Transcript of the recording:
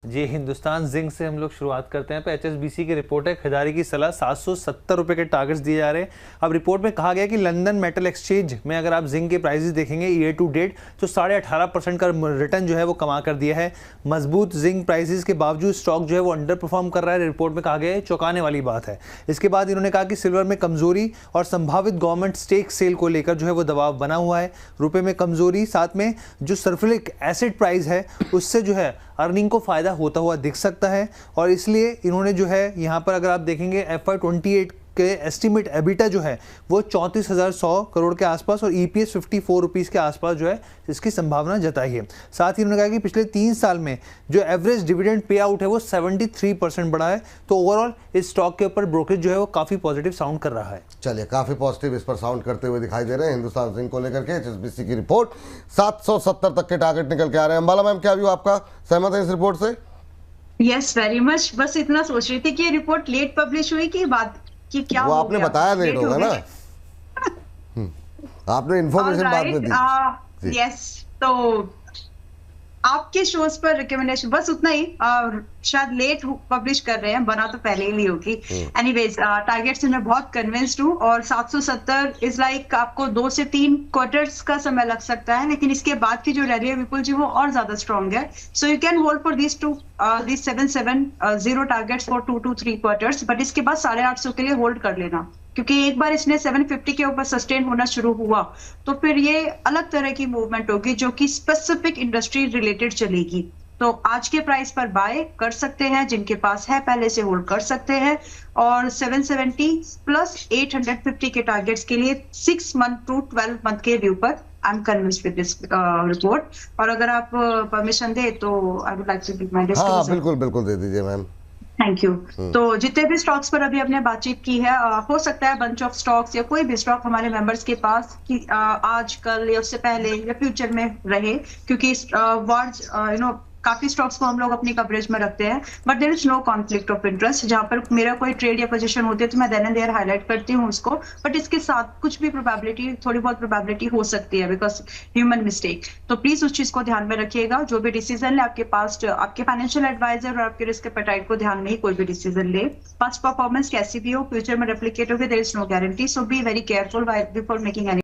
जी, Hindustan zinc से हम लोग शुरुआत करते हैं। एचएसबीसी की रिपोर्ट है, खरीदारी की सलाह, 770 रुपए के टारगेट्स दिए जा रहे हैं। अब रिपोर्ट में कहा गया कि लंदन मेटल एक्सचेंज में अगर आप जिंक के प्राइसेस देखेंगे ईयर टू डेट तो 18.5% का रिटर्न जो है वो कमा कर दिया है। मजबूत जिंक प्राइसेस के बावजूद स्टॉक जो है वो अंडर परफॉर्म कर रहा है, रिपोर्ट में कहा गया है। चौंकाने वाली बात है। इसके बाद इन्होंने कहा कि सिल्वर में कमजोरी और संभावित गवर्नमेंट स्टेक सेल को लेकर जो है वो दबाव बना हुआ है। रुपए में कमजोरी, साथ में जो सल्फ्यूरिक एसिड प्राइस है उससे जो है अर्निंग को फायदा होता हुआ दिख सकता है। और इसलिए इन्होंने जो है यहाँ पर अगर आप देखेंगे FY28 के एस्टिमेट एबिटा जो है वो 34,100 करोड़ के आसपास और EPS 54 रुपीज़ के आसपास जो है इसकी संभावना जताई है। साथ ही उन्होंने कहा कि पिछले 3 साल में जो एवरेज डिविडेंड पे आउट है वो 73% बढ़ा है। तो ओवरऑल इस स्टॉक के ऊपर ब्रोकरेज जो है वो काफ़ी पॉजिटिव साउंड कर रहा है। चलिए, काफ़ी पॉजिटिव इस पर साउंड करते हुए दिखाई दे रहे हैं हिंदुस्तान जिंक को लेकर के। HSBC की रिपोर्ट 770 तक के टारगेट निकल के आ रहे हैं। अंबाला मैम, क्या व्यू आपका, सहमत है इस रिपोर्ट से? Yes, very much. बस इतना सोच रही थी कि ये रिपोर्ट लेट पब्लिश हुई कि बाद कि क्या वो हो आपने गया? बताया लेट होगा ना। आपने इन्फॉर्मेशन बाद में दी। यस, तो आपके शोज पर रिकमेंडेशन बस उतना ही, शायद लेट पब्लिश कर रहे हैं, बना तो पहले ही ली होगी। एनीवेज, टारगेट से मैं बहुत कन्विंस्ड हूँ और 770 इज लाइक आपको 2 से 3 क्वार्टर्स का समय लग सकता है, लेकिन इसके बाद की जो रैली है विपुल जी वो और ज्यादा स्ट्रॉन्ग है। So you can hold for these 770 targets for 2 to 3 quarters, but इसके बाद 850 के लिए होल्ड कर लेना, क्योंकि एक बार इसने 750 के ऊपर सस्टेन होना शुरू हुआ तो फिर ये अलग तरह की मूवमेंट होगी जो कि स्पेसिफिक इंडस्ट्री रिलेटेड चलेगी। तो आज के प्राइस पर बाय कर सकते हैं, जिनके पास है पहले से होल्ड कर सकते हैं। और 770 प्लस 850 के टारगेट्स के लिए 6 मंथ टू 12 मंथ के व्यू पर I am convinced with this report. और अगर आप परमिशन दे तो I would like to give my discussion. हाँ, बिल्कुल बिल्कुल दे दीजिए मैम। Thank you. तो जितने भी स्टॉक्स पर अभी हमने बातचीत की है, हो सकता है बंच ऑफ स्टॉक्स या कोई भी स्टॉक हमारे मेंबर्स के पास कि आज कल या उससे पहले या फ्यूचर में रहे, क्योंकि वर्ड्स काफी स्टॉक्स को हम लोग अपनी कवरेज में रखते हैं, but there is no conflict of interest. जहां पर मेरा कोई ट्रेड या पोजीशन होती है तो मैं देन एंड देयर हाईलाइट करती हूँ उसको, बट इसके साथ कुछ भी प्रोबेबिलिटी, थोड़ी बहुत प्रोबेबिलिटी हो सकती है बिकॉज ह्यूमन मिस्टेक। तो प्लीज उस चीज को ध्यान में रखिएगा। जो भी डिसीजन ले, आपके पास आपके फाइनेंशियल एडवाइजर और आपके रिस्क एपेटाइट को ध्यान में ही कोई भी डिसीजन ले। पास्ट परफॉर्मेंस कैसी भी हो, फ्यूचर में रेप्लिकेट होगी, there is no guarantee. So be very careful before making any